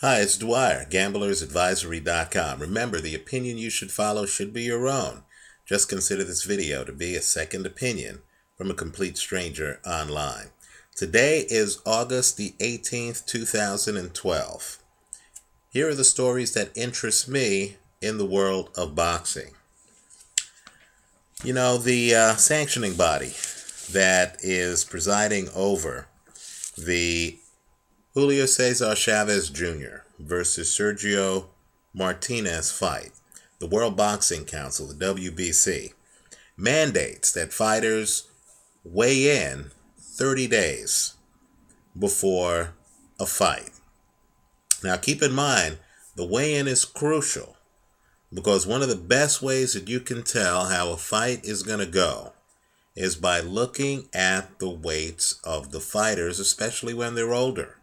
Hi, it's Dwyer, gamblersadvisory.com. Remember, the opinion you should follow should be your own. Just consider this video to be a second opinion from a complete stranger online. Today is August the 18th, 2012. Here are the stories that interest me in the world of boxing. You know, the sanctioning body that is presiding over the Julio Cesar Chavez Jr. versus Sergio Martinez fight, the World Boxing Council, the WBC, mandates that fighters weigh in 30 days before a fight. Now keep in mind, the weigh-in is crucial because one of the best ways that you can tell how a fight is going to go is by looking at the weights of the fighters, especially when they're older.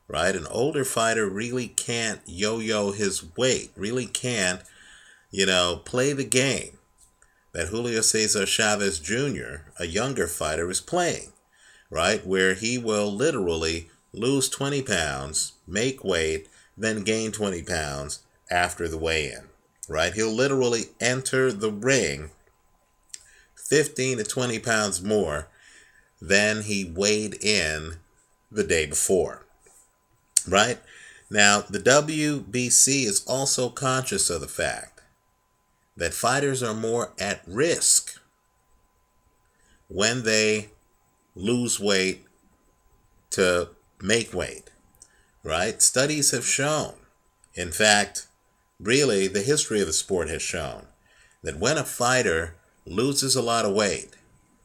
Right? An older fighter really can't yo-yo his weight, really can't, play the game that Julio Cesar Chavez Jr., a younger fighter, is playing, right? Where he will literally lose 20 pounds, make weight, then gain 20 pounds after the weigh-in, right? He'll literally enter the ring 15 to 20 pounds more than he weighed in the day before. Right? Now, the WBC is also conscious of the fact that fighters are more at risk when they lose weight to make weight. Right? Studies have shown, in fact, really the history of the sport has shown, that when a fighter loses a lot of weight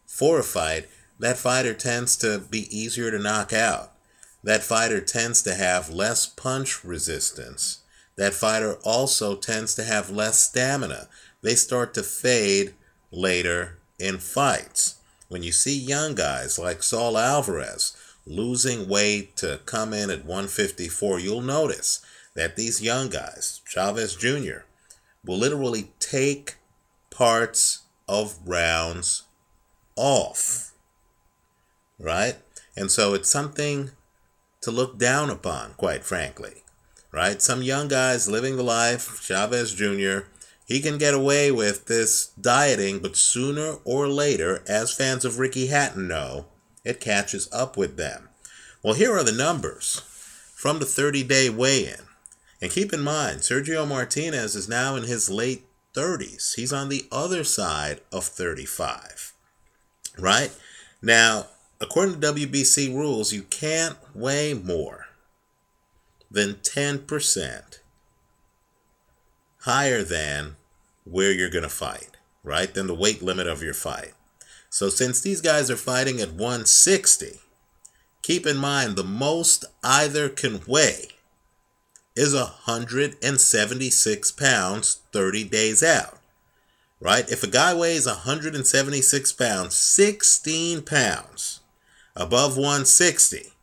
for a fight, that fighter tends to be easier to knock out. That fighter tends to have less punch resistance. That fighter also tends to have less stamina. They start to fade later in fights. When you see young guys like Saul Alvarez losing weight to come in at 154, you'll notice that these young guys, Chavez Jr., will literally take parts of rounds off. Right? And so it's something to look down upon, quite frankly, right? Some young guys living the life, Chavez Jr., he can get away with this dieting, but sooner or later, as fans of Ricky Hatton know, it catches up with them. Well, here are the numbers from the 30-day weigh-in. And keep in mind, Sergio Martinez is now in his late 30s. He's on the other side of 35, right? Now, according to WBC rules, you can't weigh more than 10% higher than where you're going to fight, right? Than the weight limit of your fight. So since these guys are fighting at 160, keep in mind the most either can weigh is 176 pounds 30 days out. Right? If a guy weighs 176 pounds, 16 pounds above 160,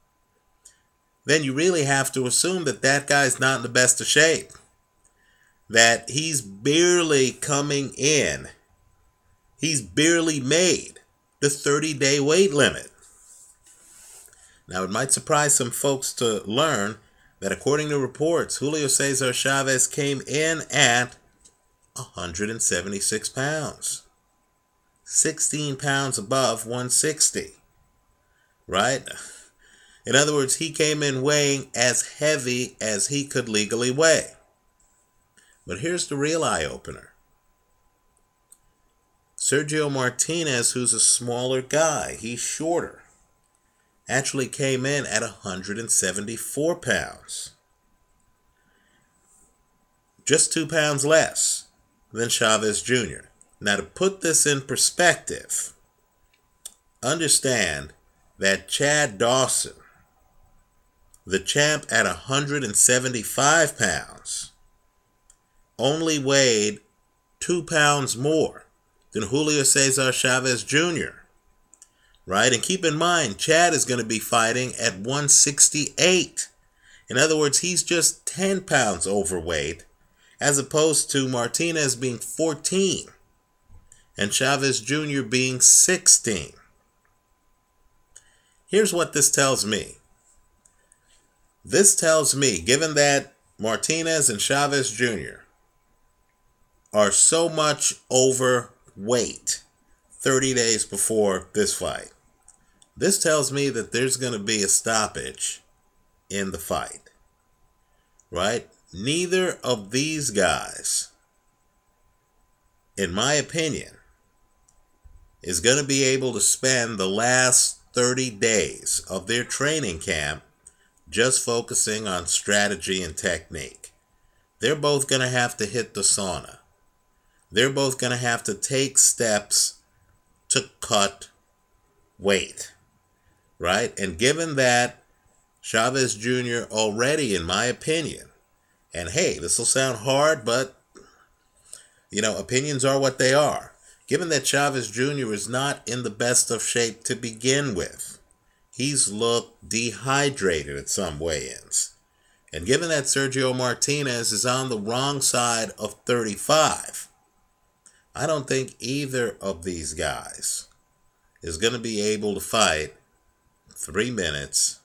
then you really have to assume that that guy's not in the best of shape. That he's barely coming in. He's barely made the 30-day weight limit. Now, it might surprise some folks to learn that according to reports, Julio Cesar Chavez came in at 176 pounds. 16 pounds above 160. Right? In other words, he came in weighing as heavy as he could legally weigh. But here's the real eye-opener. Sergio Martinez, who's a smaller guy, he's shorter, actually came in at 174 pounds. Just 2 pounds less than Chavez Jr. Now, to put this in perspective, understand that Chad Dawson, the champ at 175 pounds, only weighed 2 pounds more than Julio Cesar Chavez Jr. Right? And keep in mind, Chad is going to be fighting at 168. In other words, he's just 10 pounds overweight, as opposed to Martinez being 14 and Chavez Jr. being 16. Here's what this tells me. This tells me, given that Martinez and Chavez Jr. are so much overweight 30 days before this fight, this tells me that there's going to be a stoppage in the fight, right? Neither of these guys, in my opinion, is going to be able to spend the last 30 days of their training camp just focusing on strategy and technique. They're both going to have to hit the sauna. They're both going to have to take steps to cut weight, right? And given that Chavez Jr. already, in my opinion, and hey, this will sound hard, but, you know, opinions are what they are. Given that Chavez Jr. is not in the best of shape to begin with, he's looked dehydrated at some weigh-ins. And given that Sergio Martinez is on the wrong side of 35, I don't think either of these guys is going to be able to fight 3 minutes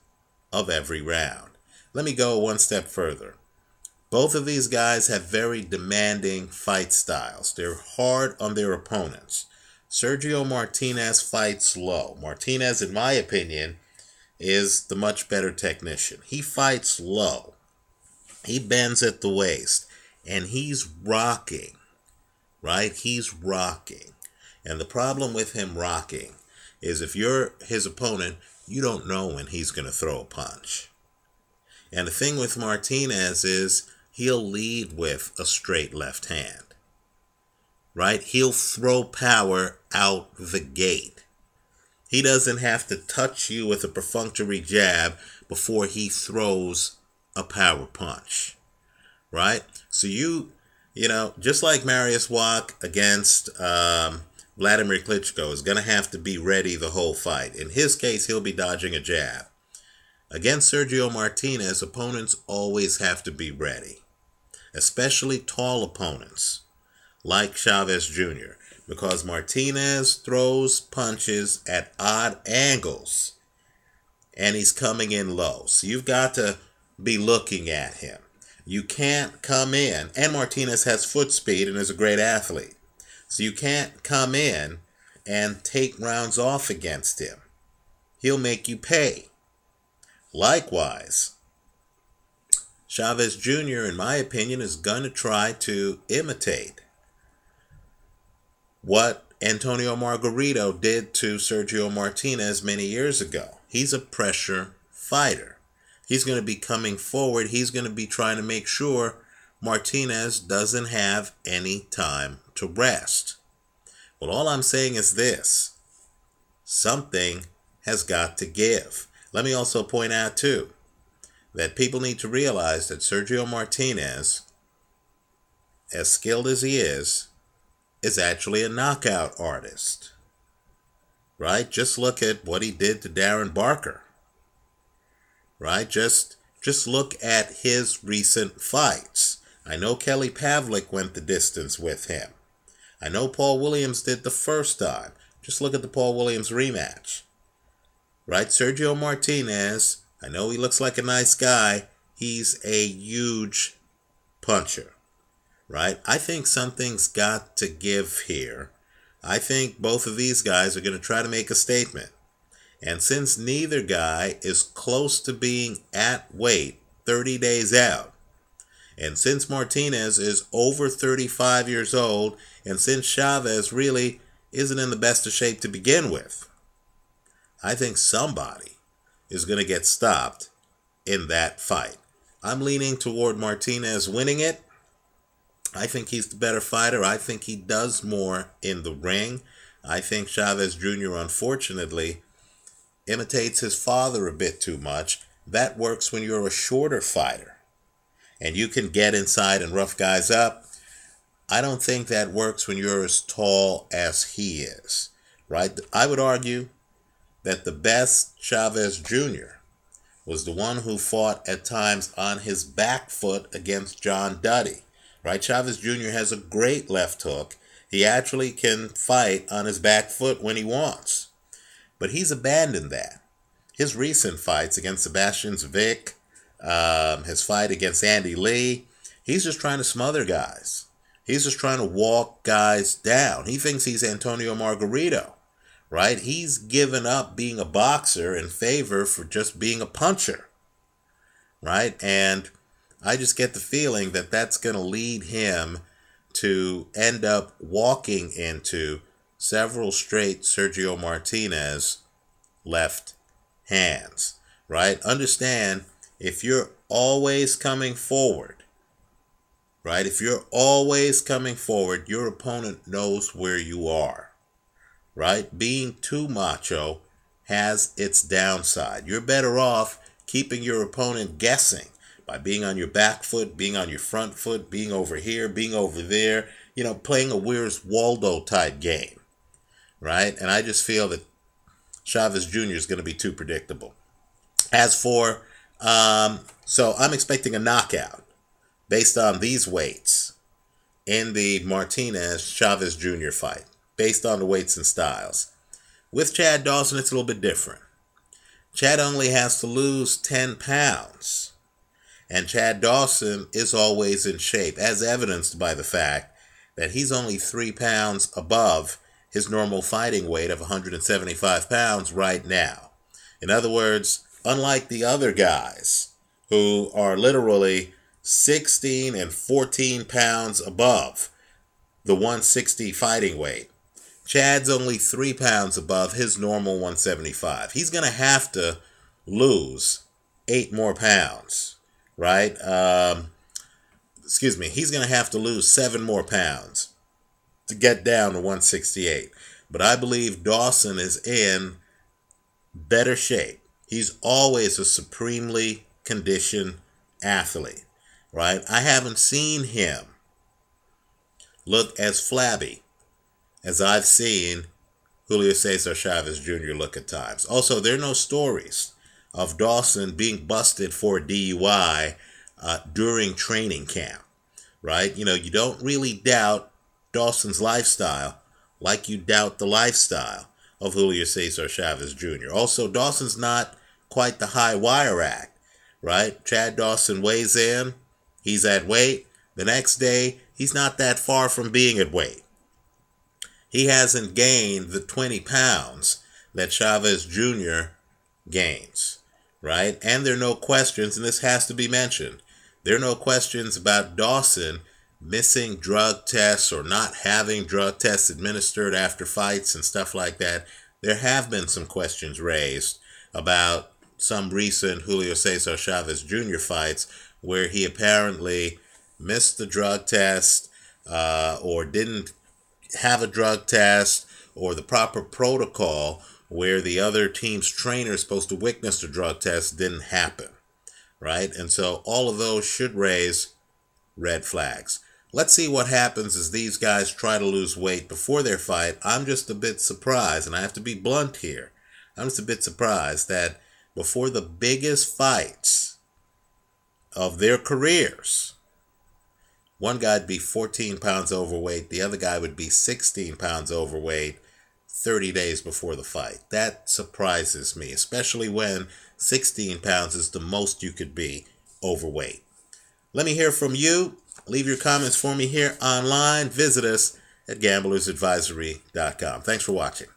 of every round. Let me go one step further. Both of these guys have very demanding fight styles. They're hard on their opponents. Sergio Martinez fights low. Martinez, in my opinion, is the much better technician. He fights low. He bends at the waist. And he's rocking, right? He's rocking. And the problem with him rocking is if you're his opponent, you don't know when he's going to throw a punch. And the thing with Martinez is he'll lead with a straight left hand, right? He'll throw power out the gate. He doesn't have to touch you with a perfunctory jab before he throws a power punch, right? So you know, just like Mariusz Wach against Vladimir Klitschko is going to have to be ready the whole fight. In his case, he'll be dodging a jab. Against Sergio Martinez, opponents always have to be ready, especially tall opponents like Chavez Jr., because Martinez throws punches at odd angles and he's coming in low. So you've got to be looking at him. You can't come in, and Martinez has foot speed and is a great athlete. So you can't come in and take rounds off against him. He'll make you pay. Likewise, Chavez Jr., in my opinion, is going to try to imitate what Antonio Margarito did to Sergio Martinez many years ago. He's a pressure fighter. He's going to be coming forward. He's going to be trying to make sure Martinez doesn't have any time to rest. Well, all I'm saying is this. Something has got to give. Let me also point out, too, that people need to realize that Sergio Martinez, as skilled as he is actually a knockout artist. Right? Just look at what he did to Darren Barker. Right? Just look at his recent fights. I know Kelly Pavlik went the distance with him. I know Paul Williams did the first time. Just look at the Paul Williams rematch. Right? Sergio Martinez, I know he looks like a nice guy. He's a huge puncher. Right? I think something's got to give here. I think both of these guys are going to try to make a statement. And since neither guy is close to being at weight 30 days out, and since Martinez is over 35 years old, and since Chavez really isn't in the best of shape to begin with, I think somebody is going to get stopped in that fight. I'm leaning toward Martinez winning it. I think he's the better fighter. I think he does more in the ring. I think Chavez Jr., unfortunately, imitates his father a bit too much. That works when you're a shorter fighter and you can get inside and rough guys up. I don't think that works when you're as tall as he is, right? I would argue that the best Chavez Jr. was the one who fought at times on his back foot against John Duddy, right? Chavez Jr. has a great left hook. He actually can fight on his back foot when he wants. But he's abandoned that. His recent fights against Sebastian Zvick, his fight against Andy Lee. He's just trying to smother guys. He's just trying to walk guys down. He thinks he's Antonio Margarito, right? He's given up being a boxer in favor for just being a puncher, right? And I just get the feeling that that's going to lead him to end up walking into several straight Sergio Martinez left hands, right? Understand, if you're always coming forward, right? If you're always coming forward, your opponent knows where you are, right? Being too macho has its downside. You're better off keeping your opponent guessing by being on your back foot, being on your front foot, being over here, being over there, you know, playing a Where's Waldo type game, right? And I just feel that Chavez Jr. is going to be too predictable. As for, so I'm expecting a knockout based on these weights in the Martinez-Chavez Jr. fight, based on the weights and styles. With Chad Dawson, it's a little bit different. Chad only has to lose 10 pounds. And Chad Dawson is always in shape, as evidenced by the fact that he's only 3 pounds above his normal fighting weight of 175 pounds right now. In other words, unlike the other guys who are literally 16 and 14 pounds above the 160 fighting weight, Chad's only 3 pounds above his normal 175. He's going to have to lose 8 more pounds, right? He's going to have to lose 7 more pounds to get down to 168. But I believe Dawson is in better shape. He's always a supremely conditioned athlete, right? I haven't seen him look as flabby as I've seen Julio Cesar Chavez Jr. look at times. Also, there are no stories of Dawson being busted for a DUI during training camp, right? You know, you don't really doubt Dawson's lifestyle like you doubt the lifestyle of Julio Cesar Chavez Jr. Also, Dawson's not quite the high wire act, right? Chad Dawson weighs in, he's at weight. The next day, he's not that far from being at weight. He hasn't gained the 20 pounds that Chavez Jr. gains, right? And there are no questions, and this has to be mentioned, there are no questions about Dawson missing drug tests or not having drug tests administered after fights and stuff like that. There have been some questions raised about some recent Julio Cesar Chavez Jr. fights where he apparently missed the drug test or didn't have a drug test or the proper protocol where the other team's trainer is supposed to witness the drug test didn't happen, right? And so all of those should raise red flags. Let's see what happens as these guys try to lose weight before their fight. I'm just a bit surprised, and I have to be blunt here. I'm just a bit surprised that before the biggest fights of their careers, one guy would be 14 pounds overweight, the other guy would be 16 pounds overweight 30 days before the fight. That surprises me, especially when 16 pounds is the most you could be overweight. Let me hear from you. Leave your comments for me here online. Visit us at gamblersadvisory.com. Thanks for watching.